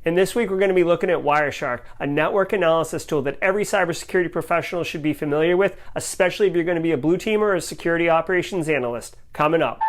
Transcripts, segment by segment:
And this week we're going to be looking at Wireshark, a network analysis tool that every cybersecurity professional should be familiar with, especially if you're going to be a blue teamer or a security operations analyst. Coming up.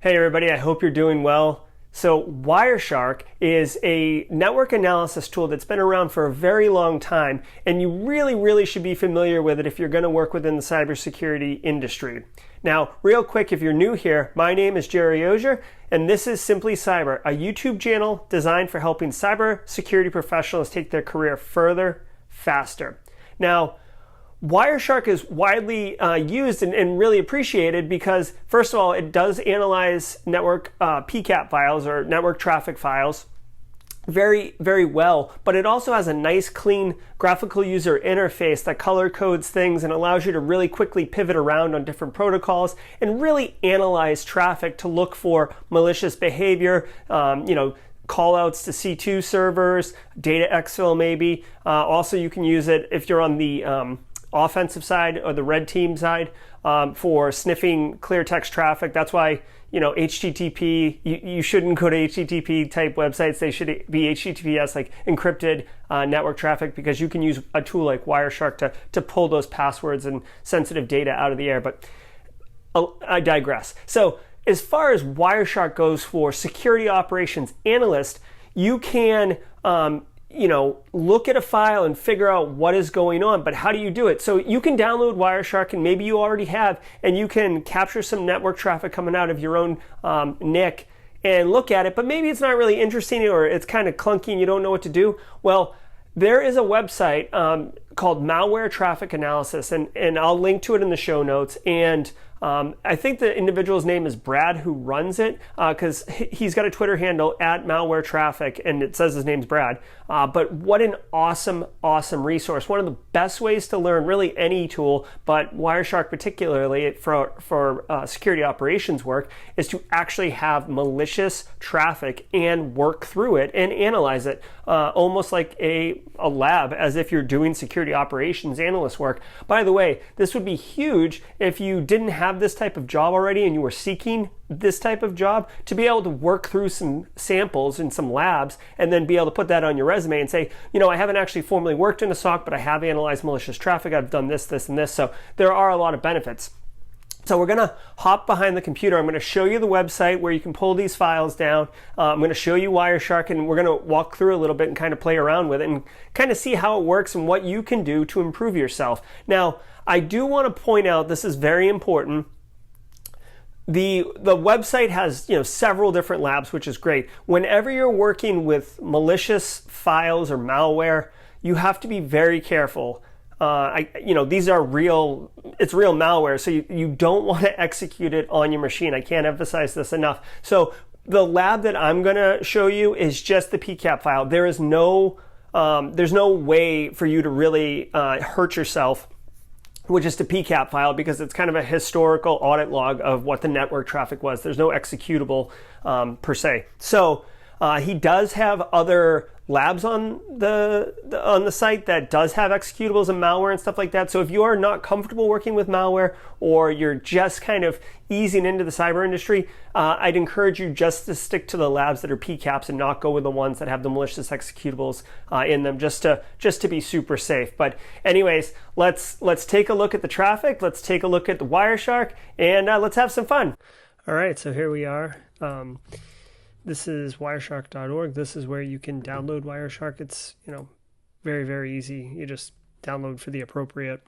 Hey everybody, I hope you're doing well. So Wireshark is a network analysis tool that's been around for a very long time, and you really should be familiar with it if you're going to work within the cybersecurity industry. Now, real quick, if you're new here, my name is Jerry Ozier, and this is Simply Cyber, a YouTube channel designed for helping cybersecurity professionals take their career further, faster. Now, Wireshark is widely used and really appreciated because, first of all, it does analyze network PCAP files or network traffic files very well, but it also has a nice, clean graphical user interface that color codes things and allows you to really quickly pivot around on different protocols and really analyze traffic to look for malicious behavior, callouts to C2 servers, data exfil maybe. Also, you can use it if you're on the offensive side or the red team side for sniffing clear text traffic. That's why, HTTP, you shouldn't go to HTTP type websites. They should be HTTPS, like encrypted network traffic, because you can use a tool like Wireshark to pull those passwords and sensitive data out of the air. But I digress. So as far as Wireshark goes for security operations analyst, you can look at a file and figure out what is going on, but how do you do it? So you can download Wireshark, and maybe you already have, and you can capture some network traffic coming out of your own NIC and look at it, but maybe it's not really interesting or it's kind of clunky and you don't know what to do. Well, there is a website called Malware Traffic Analysis, and I'll link to it in the show notes. And I think the individual's name is Brad who runs it, because he's got a Twitter handle at Malware Traffic, and it says his name's Brad. But what an awesome resource. One of the best ways to learn really any tool, but Wireshark particularly for security operations work, is to actually have malicious traffic and work through it and analyze it, almost like a lab, as if you're doing security operations analyst work. By the way, this would be huge if you didn't have this type of job already and you were seeking this type of job, to be able to work through some samples in some labs and then be able to put that on your resume and say, I haven't actually formally worked in a SOC, but I have analyzed malicious traffic. I've done this, and this. So there are a lot of benefits. So we're going to hop behind the computer. I'm going to show you the website where you can pull these files down. I'm going to show you Wireshark, and we're going to walk through a little bit and kind of play around with it and kind of see how it works and what you can do to improve yourself. Now, I do want to point out, this is very important, the website has several different labs, which is great. Whenever you're working with malicious files or malware, you have to be very careful. These are real malware, so you don't want to execute it on your machine. I can't emphasize this enough. So the lab that I'm going to show you is just the PCAP file. There's no way for you to really hurt yourself with just a PCAP file, because it's kind of a historical audit log of what the network traffic was. There's no executable per se. So he does have other labs on the site that does have executables and malware and stuff like that. So if you are not comfortable working with malware, or you're just kind of easing into the cyber industry, I'd encourage you just to stick to the labs that are PCAPs and not go with the ones that have the malicious executables in them, just to be super safe. But anyways, let's take a look at the traffic. Let's take a look at the Wireshark, and let's have some fun. All right, so here we are. This is wireshark.org. This is where you can download Wireshark. It's very easy. You just download for the appropriate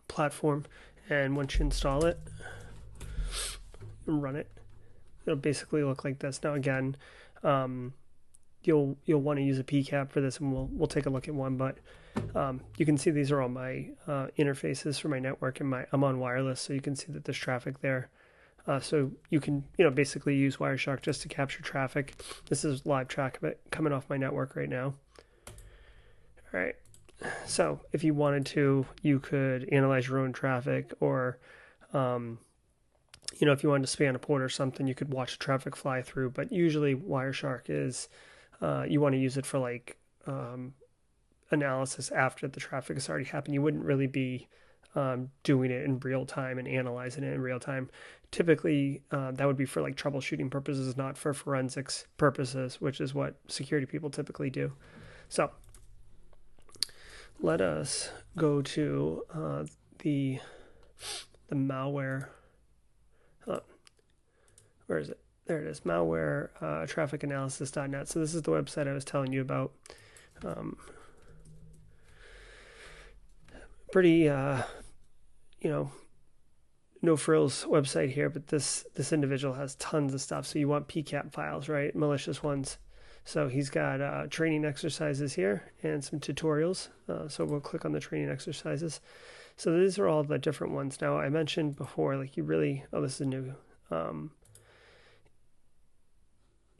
platform, and once you install it and run it, it'll basically look like this. Now again, you'll want to use a PCAP for this, and we'll take a look at one. But you can see these are all my interfaces for my network, and I'm on wireless, so you can see that there's traffic there. So you can, basically use Wireshark just to capture traffic. This is live traffic coming off my network right now. All right. So if you wanted to, you could analyze your own traffic, or, if you wanted to span a port or something, you could watch traffic fly through. But usually Wireshark is, you want to use it for analysis after the traffic has already happened. You wouldn't really be doing it in real time and analyzing it in real time. Typically, that would be for like troubleshooting purposes, not for forensics purposes, which is what security people typically do. So let us go to the malware. Where is it? There it is. Malware trafficanalysis.net. So this is the website I was telling you about. Pretty, no frills website here, but this individual has tons of stuff. So you want PCAP files, right? Malicious ones. So he's got training exercises here and some tutorials. So we'll click on the training exercises. So these are all the different ones. Now I mentioned before, like this is new.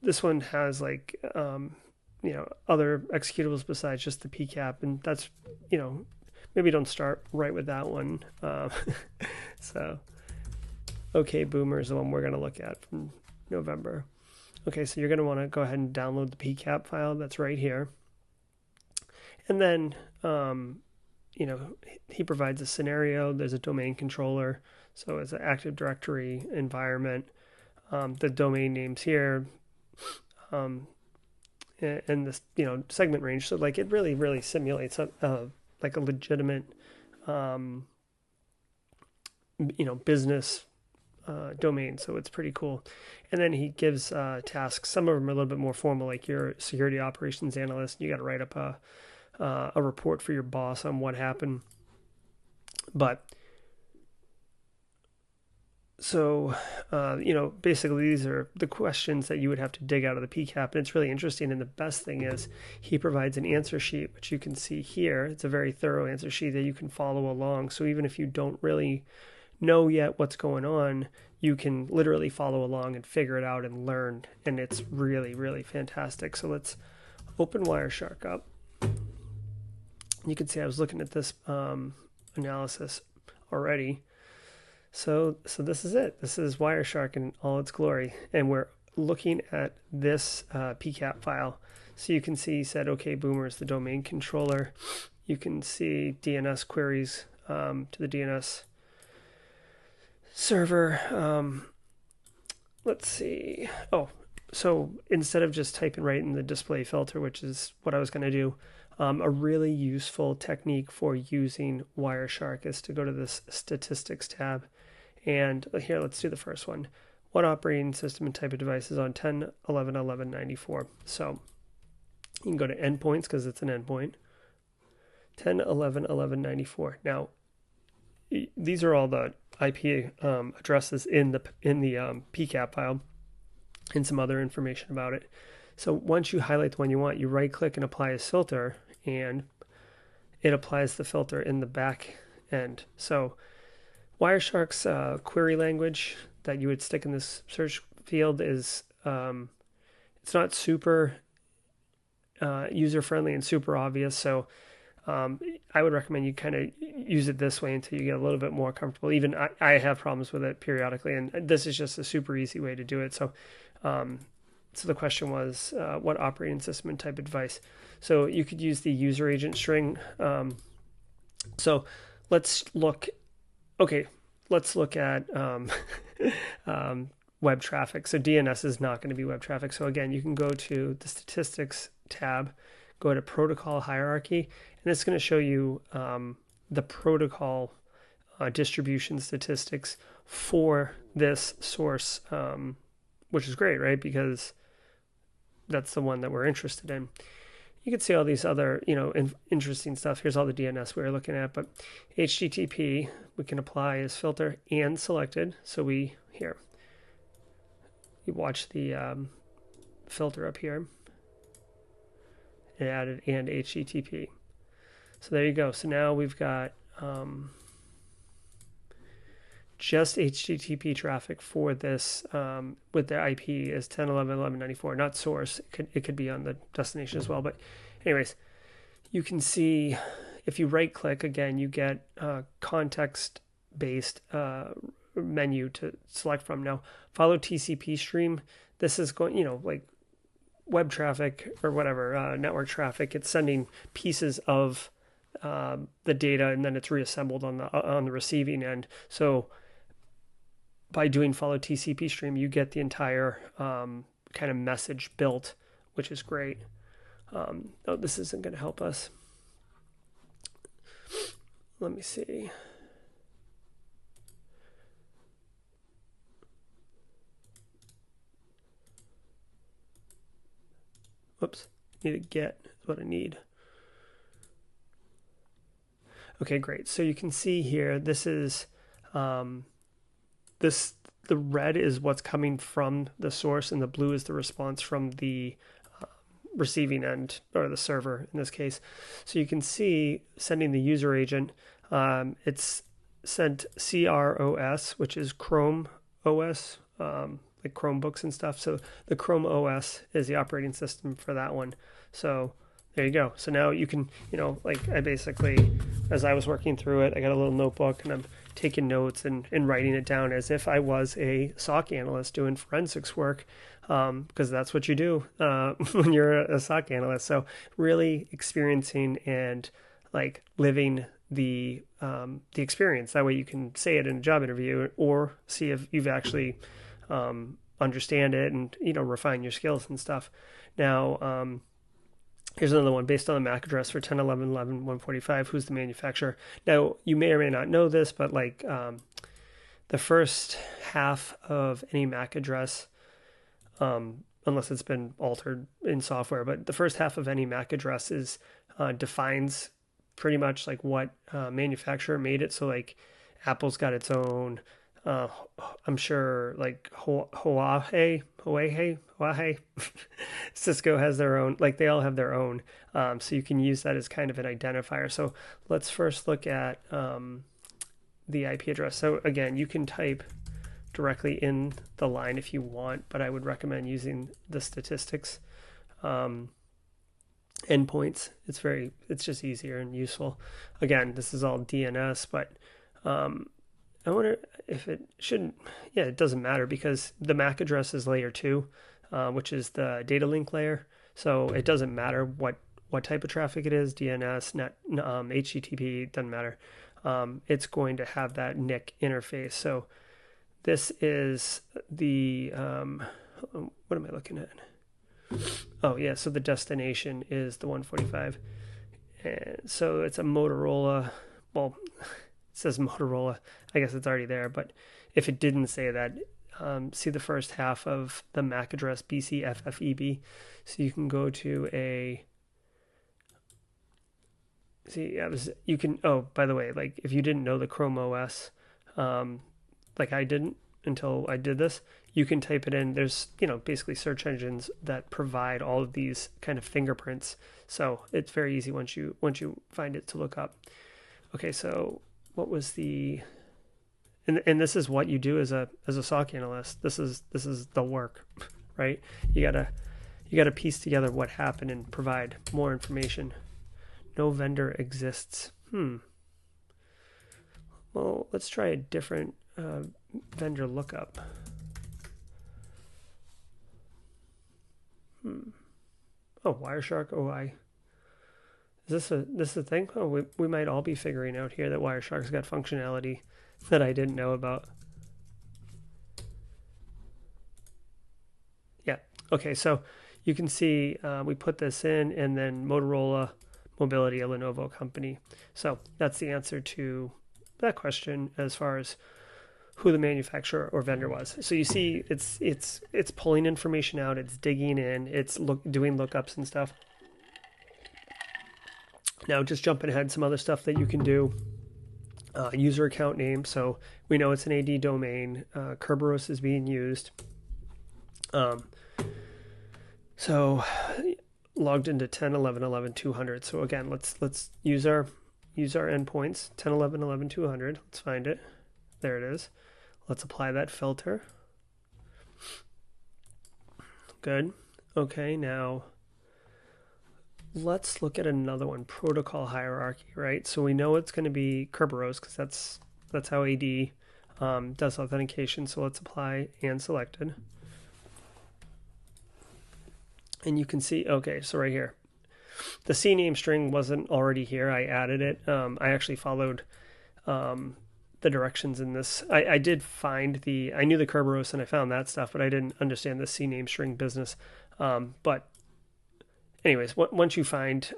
This one has like, other executables besides just the PCAP, and that's, maybe don't start right with that one. So, okay, Boomer is the one we're going to look at from November. Okay, so you're going to want to go ahead and download the PCAP file that's right here. And then, he provides a scenario. There's a domain controller. So it's an Active Directory environment. The domain names here. And this, segment range. So like it really, really simulates like a legitimate, business domain. So it's pretty cool. And then he gives tasks. Some of them are a little bit more formal, like your security operations analyst. You got to write up a report for your boss on what happened. But so, basically these are the questions that you would have to dig out of the PCAP, and it's really interesting. And the best thing is he provides an answer sheet, which you can see here. It's a very thorough answer sheet that you can follow along. So even if you don't really know yet what's going on, you can literally follow along and figure it out and learn. And it's really, really fantastic. So let's open Wireshark up. You can see I was looking at this analysis already. So this is it. This is Wireshark in all its glory. And we're looking at this PCAP file. So you can see he said, okay, Boomer is the domain controller. You can see DNS queries to the DNS server. Let's see. Oh, so instead of just typing right in the display filter, which is what I was going to do, a really useful technique for using Wireshark is to go to this statistics tab. And here, let's do the first one. What operating system and type of device is on 10.11.11.94? So you can go to endpoints because it's an endpoint. 10.11.11.94. Now, these are all the IP addresses in the PCAP file and some other information about it. So once you highlight the one you want, you right-click and apply as filter, and it applies the filter in the back end. So Wireshark's query language that you would stick in this search field is, it's not super user-friendly and super obvious. So I would recommend you kind of use it this way until you get a little bit more comfortable. Even I have problems with it periodically, and this is just a super easy way to do it. So the question was, what operating system and type of device? So you could use the user agent string. So let's look at web traffic. So DNS is not going to be web traffic. So again, you can go to the statistics tab, go to protocol hierarchy, and it's going to show you the protocol distribution statistics for this source, which is great, right? Because that's the one that we're interested in. You can see all these other, interesting stuff. Here's all the DNS we were looking at, but HTTP we can apply as filter and selected. So you watch the filter up here. It added and HTTP. So there you go. So now we've got just HTTP traffic for this with the IP is 10.11.11.94, not source. It could be on the destination as well. But anyways, you can see if you right click again, you get a context-based menu to select from. Now, follow TCP stream. This is going, like web traffic or whatever, network traffic. It's sending pieces of the data, and then it's reassembled on the receiving end. So by doing follow TCP stream, you get the entire kind of message built, which is great. Oh, this isn't going to help us. Let me see. Whoops, need a get is what I need. Okay, great. So you can see here, this is the red is what's coming from the source, and the blue is the response from the receiving end, or the server in this case. So you can see sending the user agent, it's sent CROS, which is Chrome OS, like Chromebooks and stuff. So the Chrome OS is the operating system for that one. So there you go. So now you can, like I basically, as I was working through it, I got a little notebook and I'm taking notes and writing it down as if I was a SOC analyst doing forensics work, because that's what you do when you're a SOC analyst. So really experiencing and like living the experience. That way you can say it in a job interview, or see if you've actually understand it and refine your skills and stuff. Now here's another one based on the MAC address for 10.11.11.145. Who's the manufacturer? Now, you may or may not know this, but like the first half of any MAC address, unless it's been altered in software, but the first half of any MAC address is defines pretty much like what manufacturer made it. So like Apple's got its own. I'm sure like Huawei, Cisco has their own, like they all have their own. So you can use that as kind of an identifier. So let's first look at the IP address. So again, you can type directly in the line if you want, but I would recommend using the statistics endpoints. It's just easier and useful. Again, this is all DNS, but I wonder if it shouldn't, it doesn't matter because the MAC address is layer 2, which is the data link layer. So it doesn't matter what type of traffic it is, DNS, net, HTTP, doesn't matter. It's going to have that NIC interface. So this is the, what am I looking at? Oh yeah, so the destination is the 145. And so it's a Motorola, well, it says Motorola. I guess it's already there, but if it didn't say that, see the first half of the MAC address, BCFFEB. So you can go to you can, oh, by the way, like if you didn't know the Chrome OS, like I didn't until I did this, you can type it in. There's, basically search engines that provide all of these kind of fingerprints. So it's very easy once you find it to look up. Okay, so what was the, and this is what you do as a SOC analyst. This is the work, right? You gotta piece together what happened and provide more information. No vendor exists. Well, let's try a different vendor lookup. Oh, Wireshark OI. Is this a thing? Oh, we might all be figuring out here that Wireshark's got functionality that I didn't know about. Yeah. Okay, so you can see we put this in, and then Motorola Mobility, a Lenovo company. So that's the answer to that question as far as who the manufacturer or vendor was. So you see, it's pulling information out, it's digging in, it's doing lookups and stuff. Now, just jumping ahead, some other stuff that you can do. User account name. So we know it's an AD domain. Kerberos is being used. So logged into 10.11.11.200. So again, let's use our endpoints. 10.11.11.200. Let's find it. There it is. Let's apply that filter. Good. Okay, now let's look at another one, protocol hierarchy, right? So we know it's going to be Kerberos because that's how AD does authentication. So let's apply and selected. And you can see, okay, so right here, The CNAME string wasn't already here. I added it. I actually followed the directions in this. I did find I knew the Kerberos and I found that stuff, but I didn't understand the CNAME string business. But anyways, once you find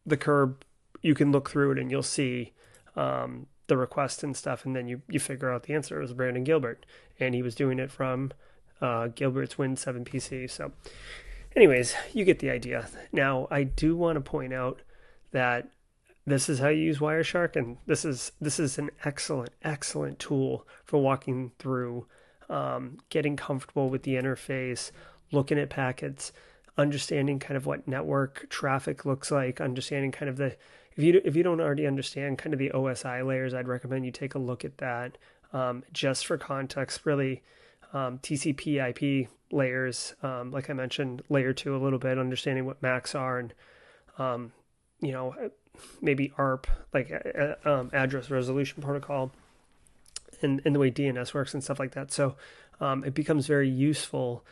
the Kerb, you can look through it and you'll see the request and stuff, and then you figure out the answer. It was Brandon Gilbert, and he was doing it from Gilbert's Win 7 PC. So anyways, you get the idea. Now, I do want to point out that this is how you use Wireshark, and this is an excellent tool for walking through, getting comfortable with the interface, looking at packets, understanding kind of what network traffic looks like, understanding kind of if you don't already understand kind of the OSI layers, I'd recommend you take a look at that. Just for context, really, TCP IP layers, like I mentioned, layer 2 a little bit, understanding what MACs are, and maybe ARP, like address resolution protocol, and the way DNS works and stuff like that. So it becomes very useful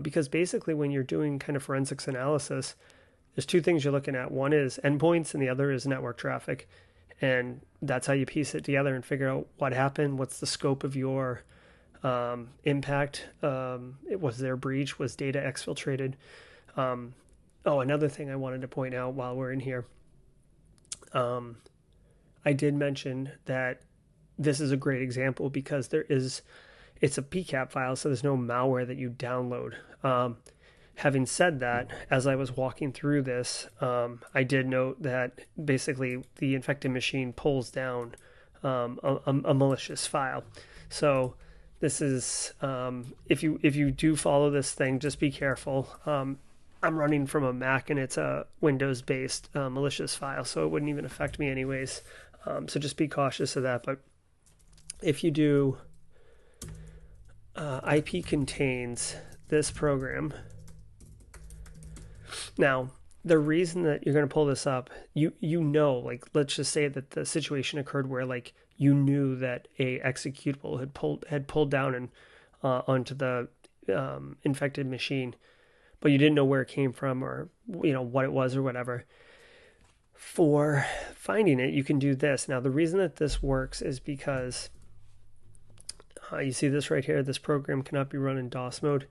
because basically when you're doing kind of forensics analysis, there's two things you're looking at. One is endpoints and the other is network traffic. And that's how you piece it together and figure out what happened, what's the scope of your impact. Was there a breach? Was data exfiltrated? Another thing I wanted to point out while we're in here. I did mention that this is a great example because it's a PCAP file, so there's no malware that you download. Having said that, as I was walking through this, I did note that basically the infected machine pulls down a malicious file. So this is, if you do follow this thing, just be careful. I'm running from a Mac and it's a Windows-based malicious file, so it wouldn't even affect me anyways. So just be cautious of that. But if you do IP contains this program. Now, the reason that you're going to pull this up, like, let's just say that the situation occurred where, like, you knew that a executable had pulled down and onto the infected machine, but you didn't know where it came from or what it was or whatever. For finding it, you can do this. Now, the reason that this works is because you see this right here. This program cannot be run in DOS mode.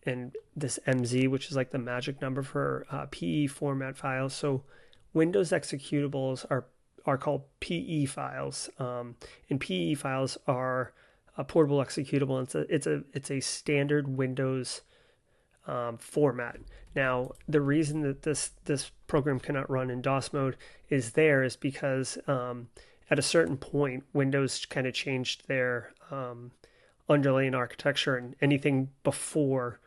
And this MZ, which is like the magic number for PE format files. So Windows executables are called PE files, and PE files are a portable executable. And it's a standard Windows format. Now, the reason that this program cannot run in DOS mode is because at a certain point, Windows kind of changed their underlying architecture, and anything before.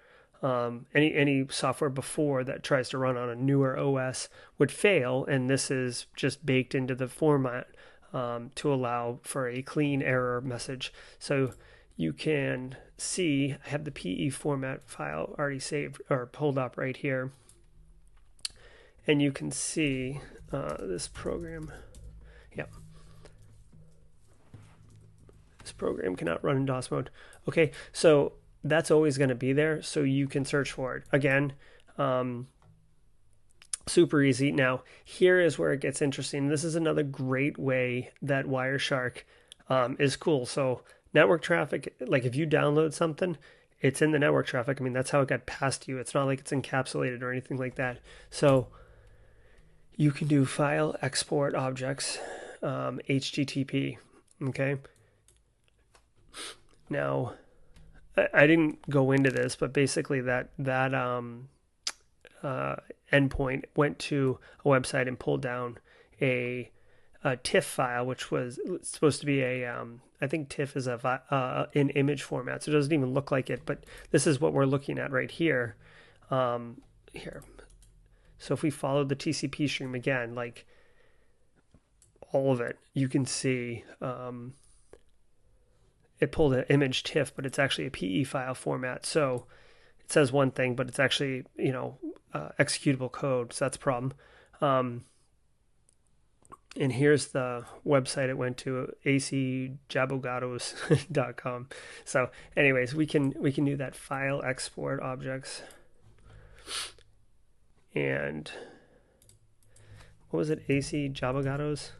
Any software before that tries to run on a newer OS would fail, and this is just baked into the format to allow for a clean error message. So you can see I have the PE format file already saved or pulled up right here, and you can see this program. Yep. This program cannot run in DOS mode. Okay, so that's always going to be there, so you can search for it. Again, super easy. Now, here is where it gets interesting. This is another great way that Wireshark is cool. So network traffic, like if you download something, it's in the network traffic. I mean, that's how it got past you. It's not like it's encapsulated or anything like that. So you can do file export objects, HTTP, okay? Now, I didn't go into this, but basically that endpoint went to a website and pulled down a TIFF file, which was supposed to be I think TIFF is in image format, so it doesn't even look like it, but this is what we're looking at right here. Here. So if we follow the TCP stream again, like all of it, you can see it pulled an image TIFF, but it's actually a PE file format. So it says one thing, but it's actually, executable code. So that's a problem. And here's the website it went to, acjabogados.com. So anyways, we can do that file export objects. and what was it? AC Jabagatos.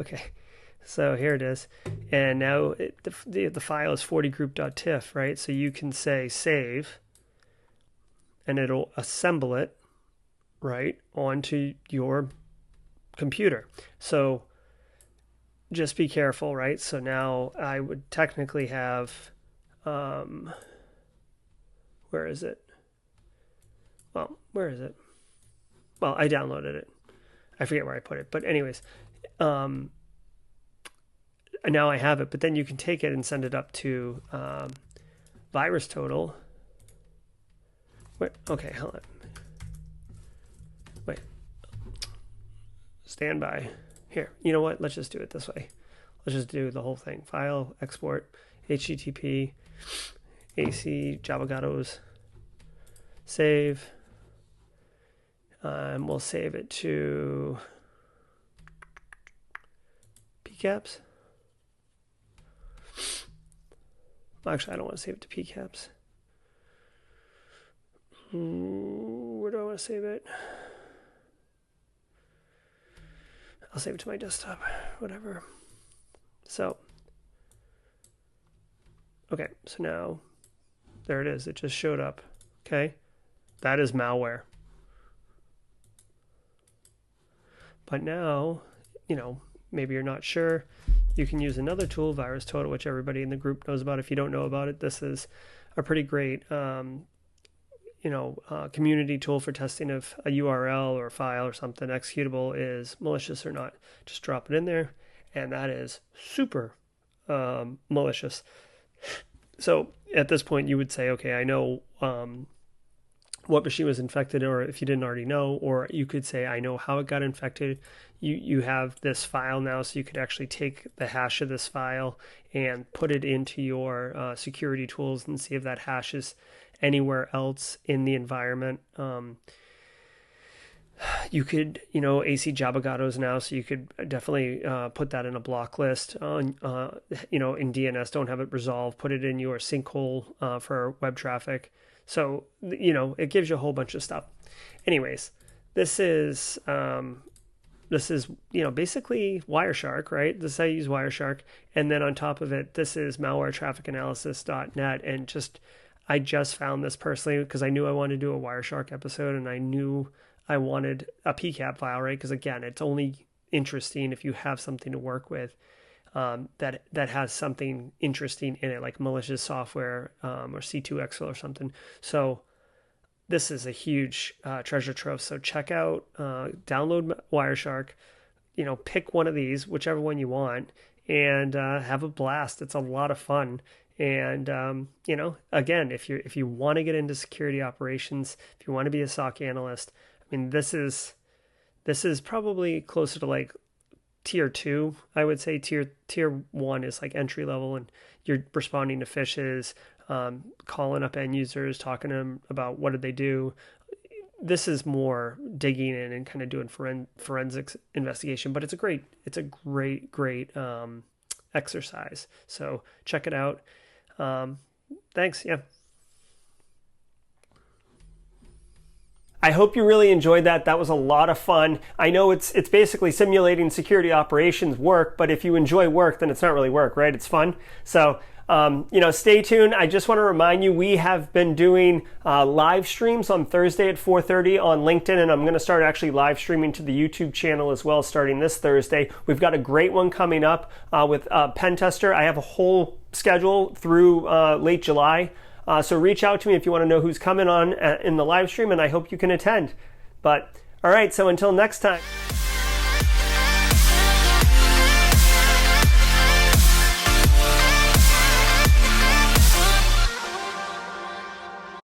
Okay, so here it is, and now the file is 40group.tiff, right? So you can say save, and it'll assemble it right onto your computer. So just be careful, right? So now I would technically have, where is it? Well, where is it? Well, I downloaded it. I forget where I put it, but anyways, now I have it, but then you can take it and send it up to Virustotal. Wait, okay, hold on. Wait. Stand by. Here, you know what? Let's just do it this way. Let's just do the whole thing. File, export, HTTP, AC, Jabagatos, save. We'll save it to PCAPs. Actually, I don't want to save it to PCAPs. Where do I want to save it? I'll save it to my desktop, whatever. So, okay, so now, there it is. It just showed up, okay? That is malware. But now, you know, maybe you're not sure. You can use another tool, Virustotal, which everybody in the group knows about. If you don't know about it, this is a pretty great, community tool for testing if a URL or a file or something executable is malicious or not. Just drop it in there, and that is super malicious. So at this point, you would say, okay, I know what machine was infected, or if you didn't already know, or you could say, I know how it got infected. You have this file now, so you could actually take the hash of this file and put it into your security tools and see if that hash is anywhere else in the environment. You could, AC Jabagatos now, so you could definitely put that in a block list on, in DNS. Don't have it resolved. Put it in your sinkhole for web traffic. So, it gives you a whole bunch of stuff. Anyways, this is basically Wireshark, right? This is how you use Wireshark. And then on top of it, this is malwaretrafficanalysis.net. And I just found this personally because I knew I wanted to do a Wireshark episode, and I knew I wanted a PCAP file, right? Because again, it's only interesting if you have something to work with. That has something interesting in it, like malicious software or C2XL or something. So this is a huge treasure trove. So check out, download Wireshark, pick one of these, whichever one you want, and have a blast. It's a lot of fun. And, again, if you want to get into security operations, if you want to be a SOC analyst, I mean, this is probably closer to like tier 2, I would say. Tier 1 is like entry level, and you're responding to phishes, calling up end users, talking to them about what did they do. This is more digging in and kind of doing forensics investigation, but it's a great exercise. So check it out. Thanks. Yeah. I hope you really enjoyed that. That was a lot of fun. I know it's basically simulating security operations work, but if you enjoy work, then it's not really work, right? It's fun. So, stay tuned. I just want to remind you, we have been doing live streams on Thursday at 4:30 on LinkedIn, and I'm going to start actually live streaming to the YouTube channel as well starting this Thursday. We've got a great one coming up with Pen Tester. I have a whole schedule through late July. So reach out to me if you want to know who's coming on in the live stream, and I hope you can attend. But all right, so until next time.